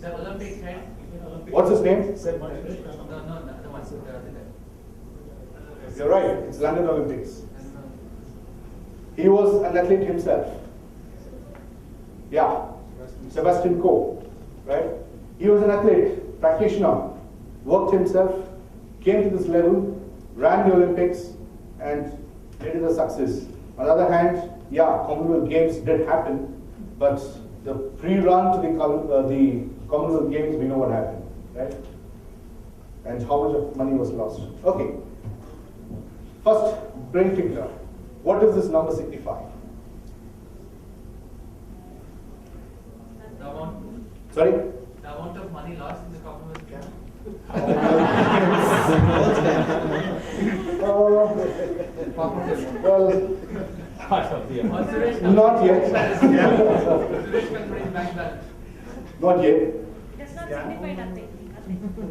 The Olympic head. What's his name? No, the one. You're right, it's London Olympics. He was an athlete himself. Yeah, Sebastian Coe, right? He was an athlete, practitioner, worked himself, came to this level, ran the Olympics, and made it a success. On the other hand, yeah, Commonwealth Games did happen, but the pre-run to the Commonwealth Games, we know what happened, right? And how much of money was lost. Okay. First, brain picture. What does this number signify? The amount. Sorry? The amount of money lost in the Commonwealth Games. Well, not yet. Not yet. Does not signify nothing.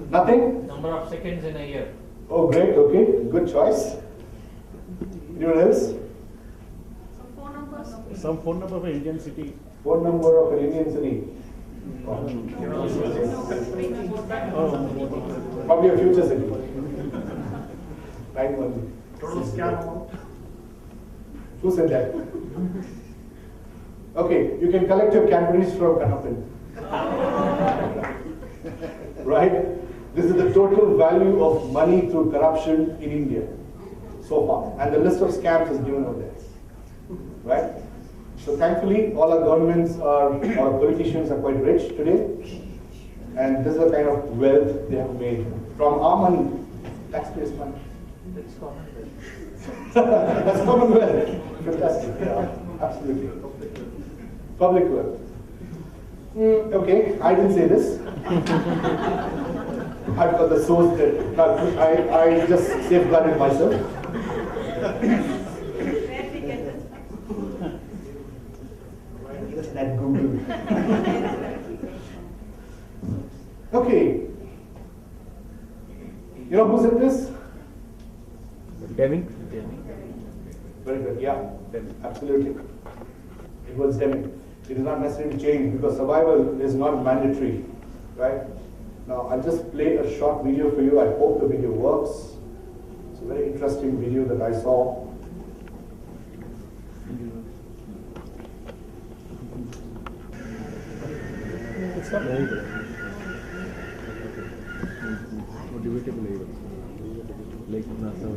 Nothing? Number of seconds in a year. Oh, great. Okay, good choice. Anyone else? Some phone numbers. Some phone number of Indian city. Phone number of an Indian city. Probably a future city. Right one. Total scam amount. Who said that? Okay, you can collect your Cadbury's from KANBAN. Right? This is the total value of money through corruption in India so far. And the list of scams is given over there. Right? So thankfully, all our governments our politicians are quite rich today. And this is the kind of wealth they have made from our money, taxpayers' money. That's common. That's Commonwealth. Fantastic. Yeah, absolutely. Public wealth. Okay, I didn't say this. I've got the source that I just safeguarded myself. Where we get this? At Google. Okay. You know who said this? Deming. Very good, yeah, absolutely. It was Deming. It is not necessary to change because survival is not mandatory, right? Now, I'll just play a short video for you. I hope the video works. It's a very interesting video that I saw. It's not old. Debatable even. Like NASA.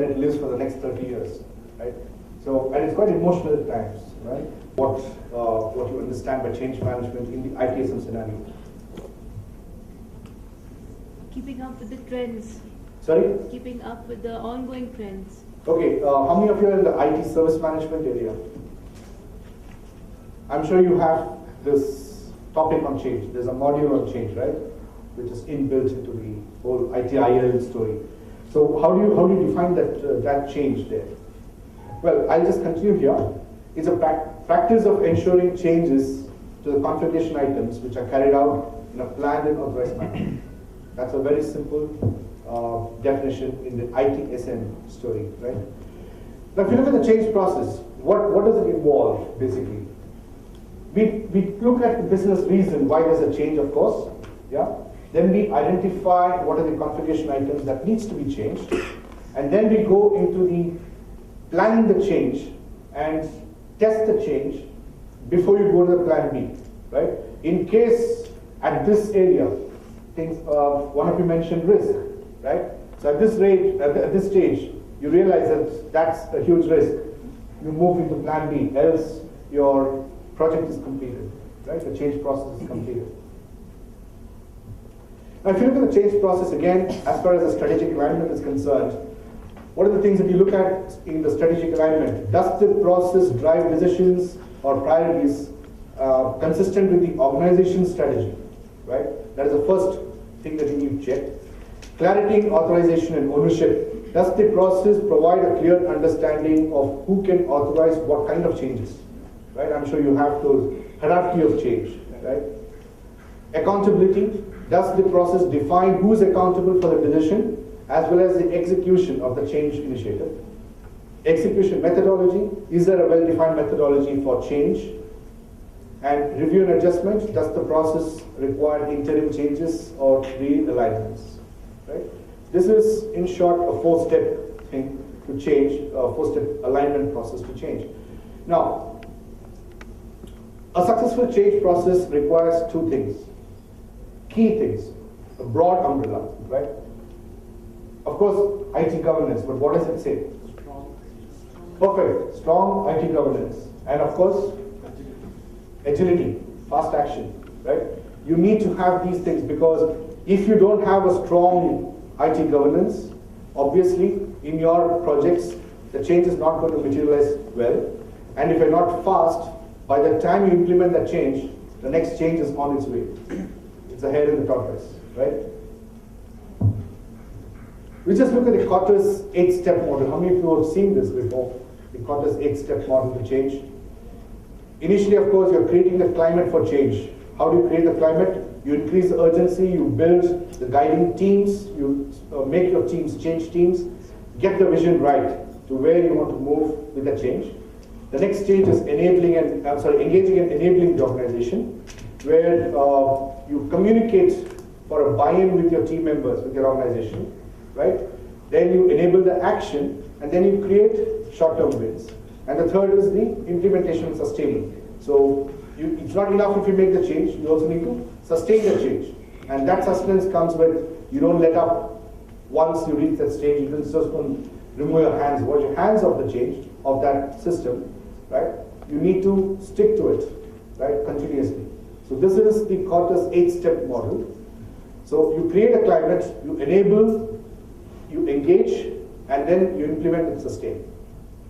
then it lives for the next 30 years, right? So, and it's quite emotional at times, right? What you understand by change management in the ITSM scenario. Keeping up with the trends. Sorry? Keeping up with the ongoing trends. Okay, how many of you are in the IT service management area? I'm sure you have this topic on change. There's a module on change, right? Which is inbuilt into the whole ITIL story. So how do you define that change there? Well, I'll just continue here. It's a practice of ensuring changes to the configuration items which are carried out in a planned and authorized manner. That's a very simple definition in the ITSM story, right? Now, if you look at the change process, what does it involve, basically? We look at the business reason why there's a change, of course, yeah? Then we identify what are the configuration items that needs to be changed, and then we go into the planning the change and test the change before you go to the plan B, right? In case at this area, things, one of you mentioned risk, right? So at this stage, you realize that that's a huge risk. You move into plan B, else your project is completed, right? The change process is completed. Now, if you look at the change process again, as far as the strategic alignment is concerned, what are the things that you look at in the strategic alignment? Does the process drive decisions or priorities consistent with the organization strategy, right? That is the first thing that you need to check. Clarity, authorization, and ownership. Does the process provide a clear understanding of who can authorize what kind of changes, right? I'm sure you have those hierarchy of change, right? Accountability. Does the process define who is accountable for the decision as well as the execution of the change initiative? Execution methodology. Is there a well-defined methodology for change? And review and adjustment. Does the process require interim changes or realignments? Right? This is, in short, a four-step thing to change, a four-step alignment process to change. Now, a successful change process requires two things, key things, a broad umbrella, right? Of course, IT governance, but what does it say? Perfect, strong IT governance. And of course, agility, fast action, right? You need to have these things because if you don't have a strong IT governance, obviously in your projects, the change is not going to materialize well. And if you're not fast, by the time you implement that change, the next change is on its way. It's ahead in the tortoise, right? We just look at the Kotter's 8-step model. How many of you have seen this before? The Kotter's 8-step model to change. Initially, of course, you're creating the climate for change. How do you create the climate? You increase the urgency, you build the guiding teams, you make your teams change teams, get the vision right to where you want to move with the change. The next stage is engaging and enabling the organization, where you communicate for a buy-in with your team members, with your organization, right? Then you enable the action, and then you create short-term wins. And the third is the implementation and sustaining. So it's not enough if you make the change, you also need to sustain the change. And that sustenance comes with, you don't let up once you reach that stage, you just don't remove your hands, wash your hands off the change, of that system, right? You need to stick to it, right, continuously. So this is the Kotter's 8-step model. So you create a climate, you enable, you engage, and then you implement and sustain,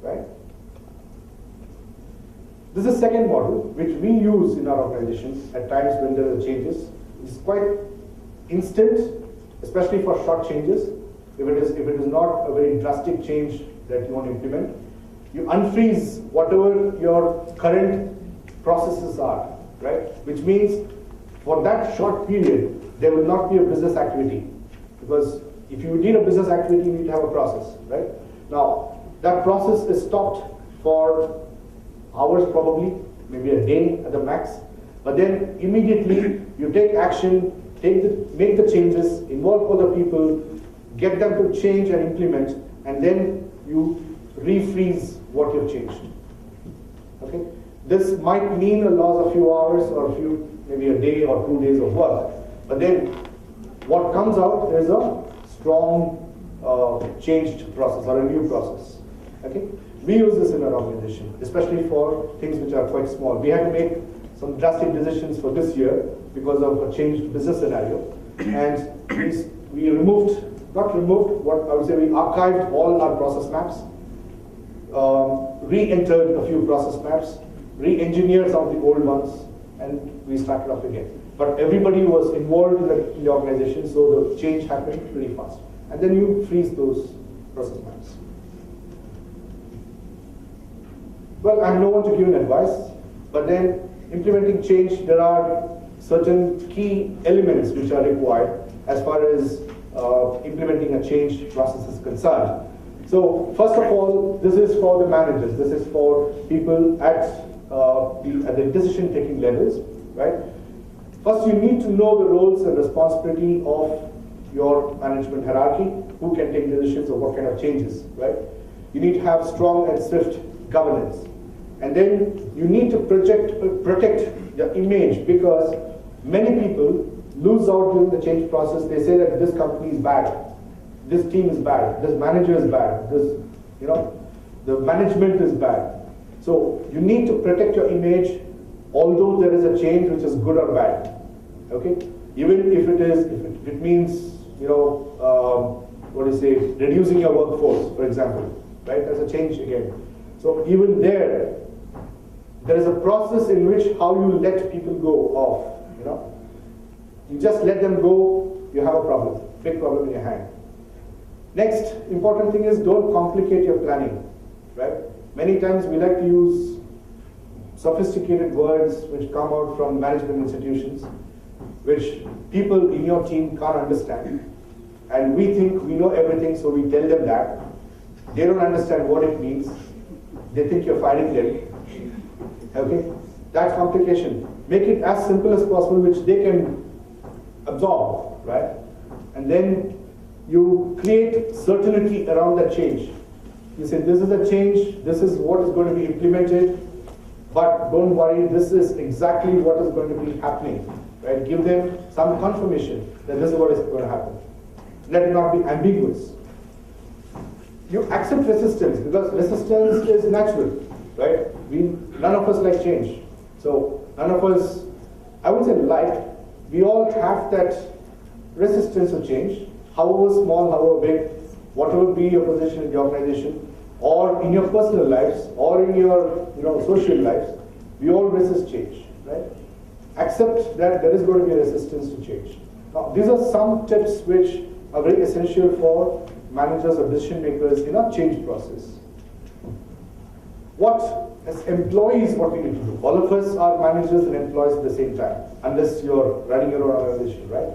right? This is the second model, which we use in our organizations at times when there are changes. It's quite instant, especially for short changes. If it is not a very drastic change that you want to implement, you unfreeze whatever your current processes are, right? Which means for that short period, there will not be a business activity. Because if you need a business activity, you need to have a process, right? Now, that process is stopped for hours probably, maybe a day at the max. But then immediately you take action, make the changes, involve other people, get them to change and implement, and then you refreeze what you've changed. Okay? This might mean a loss of few hours or maybe a day or 2 days of work. But then what comes out is a strong changed process or a new process. Okay? We use this in our organization, especially for things which are quite small. We had to make some drastic decisions for this year because of a changed business scenario. And we not removed, what I would say, we archived all our process maps, re-entered a few process maps, re-engineered some of the old ones, and we started off again. But everybody was involved in the organization, so the change happened pretty fast. And then you freeze those process maps. Well, I'm no one to give an advice, but then implementing change, there are certain key elements which are required as far as implementing a change process is concerned. So first of all, this is for the managers. This is for people at the decision-taking levels, right? First, you need to know the roles and responsibility of your management hierarchy, who can take decisions or what kind of changes, right? You need to have strong and swift governance. And then you need to protect your image, because many people lose out during the change process. They say that this company is bad, this team is bad, this manager is bad, the management is bad. So you need to protect your image, although there is a change which is good or bad. Okay, even if it means reducing your workforce, for example, right? That's a change again. So even there is a process in which how you let people go off. You just let them go, you have a problem, big problem in your hand. Next important thing is, don't complicate your planning, right? Many times we like to use sophisticated words which come out from management institutions, which people in your team can't understand. And we think we know everything, so we tell them that. They don't understand what it means. They think you're firing them. Okay? That's complication. Make it as simple as possible, which they can absorb, right? And then you create certainty around that change. You say, this is a change, this is what is going to be implemented, but don't worry, this is exactly what is going to be happening, right? Give them some confirmation that this is what is going to happen. Let it not be ambiguous. You accept resistance, because resistance is natural, right? None of us like change. So none of us, I would say we all have that resistance to change, however small, however big, whatever be your position in the organization, or in your personal lives, or in your social lives, we all resist change, right? Accept that there is going to be a resistance to change. Now, these are some tips which are very essential for managers or decision makers in a change process. As employees, what we need to do? All of us are managers and employees at the same time, unless you're running your own organization, right?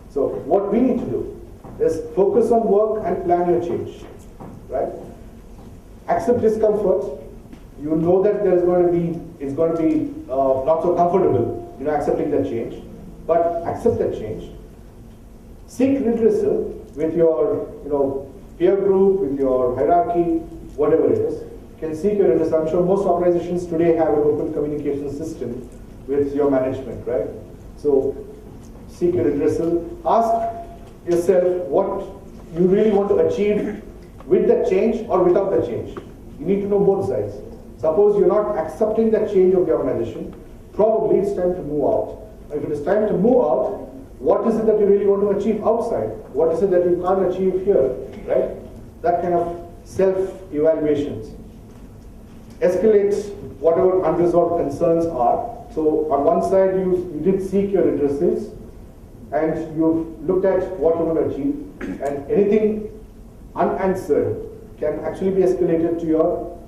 So what we need to do is focus on work and plan your change, right? Accept discomfort. You know that it's going to be not so comfortable, accepting that change, but accept that change. Seek redressal with your, peer group, with your hierarchy, whatever it is. Can seek your redressal. I'm sure most organizations today have an open communication system with your management, right? So seek your redressal. Ask yourself what you really want to achieve with the change or without the change. You need to know both sides. Suppose you're not accepting the change of the organization, probably it's time to move out. If it is time to move out, what is it that you really want to achieve outside? What is it that you can't achieve here, right? That kind of self-evaluations. Escalate whatever unresolved concerns are. So on one side, you did seek your redressals, and you looked at what you want to achieve, and anything unanswered can actually be escalated to your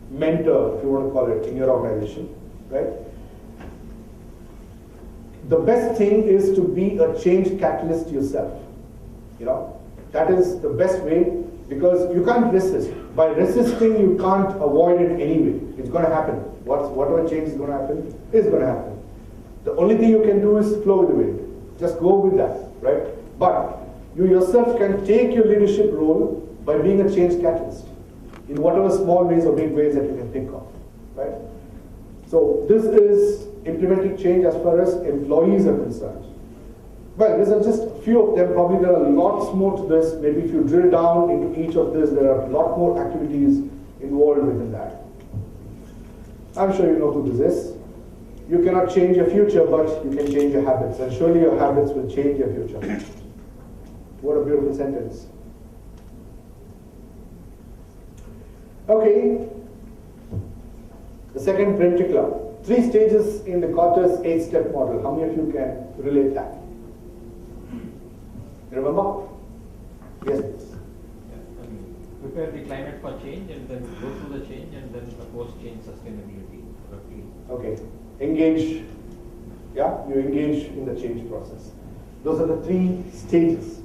mentor, if you want to call it, in your organization, right? The best thing is to be a change catalyst yourself. That is the best way, because you can't resist. By resisting, you can't avoid it anyway. It's going to happen. Whatever change is going to happen, is going to happen. The only thing you can do is flow with the wind. Just go with that, right? But you yourself can take your leadership role by being a change catalyst in whatever small ways or big ways that you can think of, right? So this is implementing change as far as employees are concerned. Well, these are just a few of them. Probably there are lots more to this. Maybe if you drill down into each of this, there are a lot more activities involved within that. I'm sure you know who this is. You cannot change your future, but you can change your habits. And surely your habits will change your future. What a beautiful sentence. Okay. The second particular. 3 stages in the Carter's 8-step model. How many of you can relate that? You remember? Yes, please. I mean, prepare the climate for change and then go through the change and then the post-change sustainability. Okay. Engage. Yeah, you engage in the change process. Those are the 3 stages.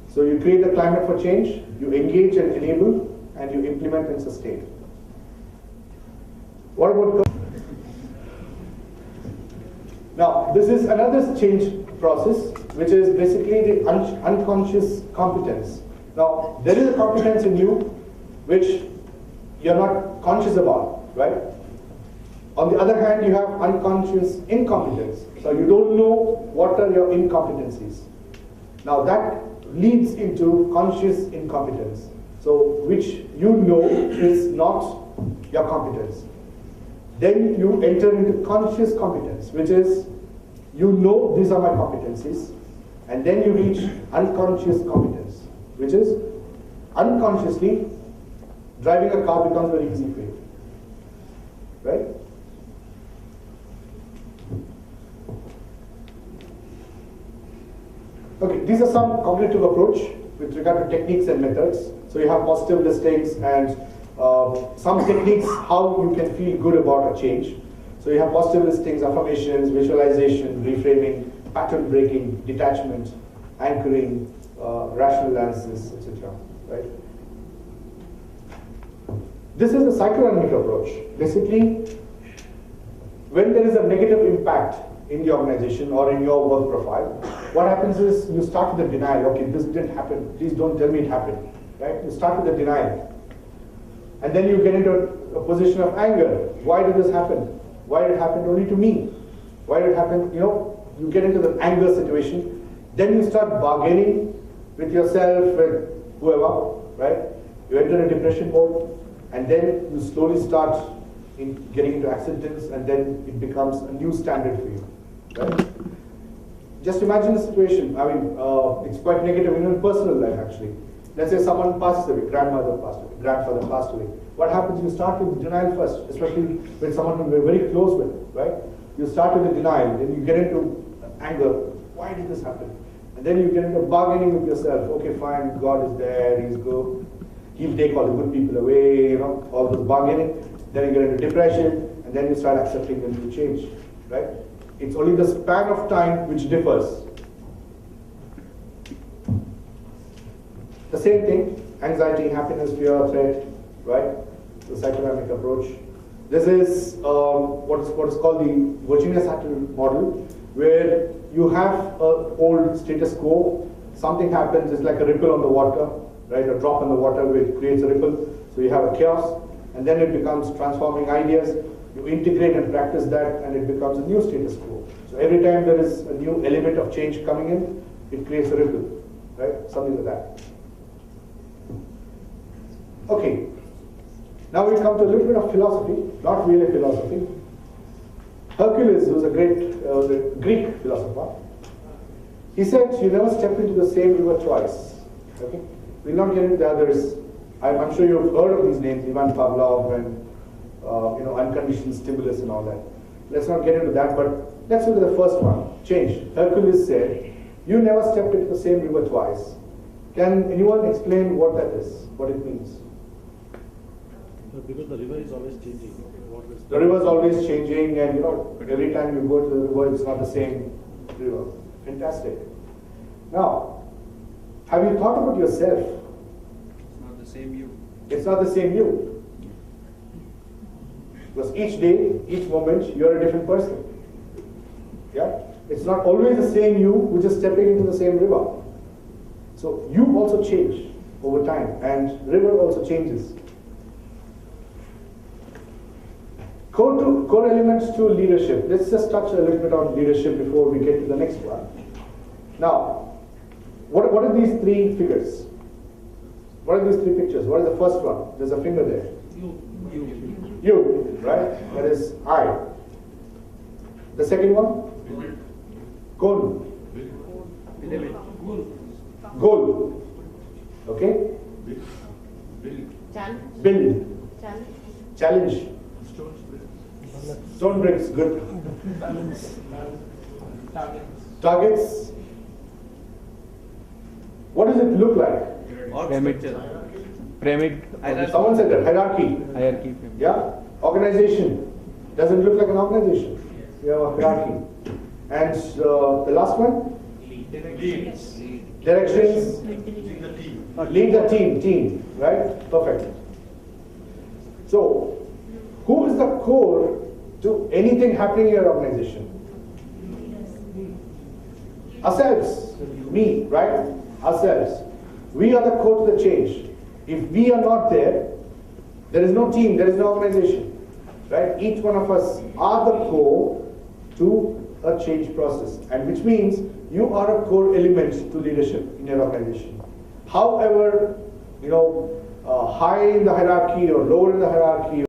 So you create a climate for change, you engage and enable, and you implement and sustain. What about now? This is another change process, which is basically the unconscious competence. Now, there is a competence in you which you're not conscious about, right? On the other hand, you have unconscious incompetence. So you don't know what are your incompetencies. Now that leads into conscious incompetence. So which you know is not your competence. Then you enter into conscious competence, which is you know these are my competencies, and then you reach unconscious competence, which is unconsciously driving a car becomes very easy for you, right? Okay, these are some cognitive approach with regard to techniques and methods. So you have positive listings and some techniques how you can feel good about a change. So you have positive listings, affirmations, visualization, reframing, pattern breaking, detachment, anchoring, rational analysis, etc. Right? This is the psychodynamic approach. Basically, when there is a negative impact in the organization or in your work profile, what happens is you start with the denial. Okay, this didn't happen. Please don't tell me it happened. Right? You start with the denial. And then you get into a position of anger. Why did this happen? Why did it happen only to me? Why did it happen? You know, you get into the anger situation. Then you start bargaining with yourself, with whoever, right? You enter a depression mode, and then you slowly start getting into acceptance, and then it becomes a new standard for you. Right? Just imagine the situation. I mean, it's quite negative in your personal life, actually. Let's say someone passes away, grandmother passed away, grandfather passed away. What happens? You start with denial first, especially with someone who you're very close with, right? You start with the denial, then you get into anger. Why did this happen? And then you get into bargaining with yourself. Okay, fine, God is there, He's good. He'll take all the good people away, you know, all this bargaining. Then you get into depression, and then you start accepting them to change, right? It's only the span of time which differs. The same thing, anxiety, happiness, fear, threat, right? The psychodynamic approach. This is what is called the Virginia Satir model, where you have an old status quo. Something happens, it's like a ripple on the water, right? A drop in the water which creates a ripple. So you have a chaos, and then it becomes transforming ideas. You integrate and practice that, and it becomes a new status quo. So every time there is a new element of change coming in, it creates a ripple, right? Something like that. Okay, now we come to a little bit of philosophy, not really philosophy. Hercules, who was a great Greek philosopher, he said, you never step into the same river twice. Okay, we'll not get into the others. I'm sure you've heard of these names, Ivan Pavlov and unconditioned stimulus and all that. Let's not get into that, but let's look at the first one, change. Hercules said, you never stepped into the same river twice. Can anyone explain what that is, what it means? Because the river is always changing. The river is always changing, and every time you go to the river, it's not the same river. Fantastic. Now, have you thought about yourself? It's not the same you. It's not the same you. Because each day, each moment, you're a different person. Yeah? It's not always the same you who's just stepping into the same river. So you also change over time, and river also changes. Core elements to leadership. Let's just touch a little bit on leadership before we get to the next one. Now, what are these three figures? What are these three pictures? What is the first one? There's a finger there. You, right? That is I. The second one? Goal. Goal. Okay? Challenge. Build. Challenge. Challenge. Stone bricks, good. Targets. What does it look like? Pyramid. Someone said that, hierarchy. Hierarchy. Yeah? Organization. Does it look like an organization? We have a hierarchy. And the last one? Directions. Lead the team, right? Perfect. So, who is the core to anything happening in your organization? Ourselves, me, right? Ourselves. We are the core to the change. If we are not there, there is no team, there is no organization, right? Each one of us are the core to a change process, and which means you are a core element to leadership in your organization. However, high in the hierarchy or lower in the hierarchy